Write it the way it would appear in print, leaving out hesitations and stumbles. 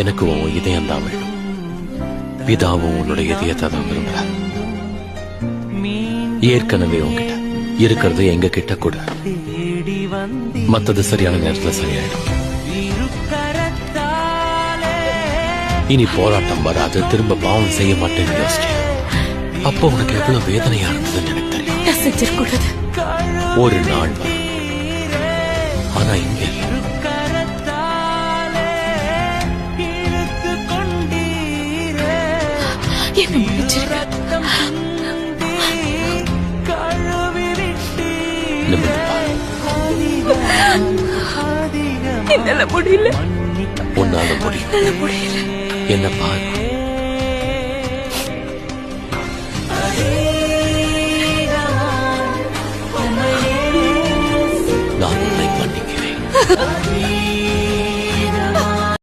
எனக்கு உன் இதயம் தான் வேணும். பிதாவும் உன்னுடைய இதயத்தை தான் விரும்புறார். ஏற்கனவே உங்ககிட்ட இருக்கிறது எங்க கிட்ட கூட. மத்தது சரியான நேரத்துல சரியாயிடும். இனி போராட்டம் வராது, திரும்ப பாவம் செய்ய மாட்டேன்னு யோசிச்சேன். அப்போ உனக்கு எவ்வளவு வேதனையா இருந்ததுன்னு எனக்கு தெரியும். செஞ்சிருக்கூடாது. ஒரு நாள் வரும். ஆனா இங்க என்ன மன்னிச்சிருக்க. நிமிர்ந்து பாரு. என்னால முடியல. உன்னால முடியும். முடியல. என்ன பாரு.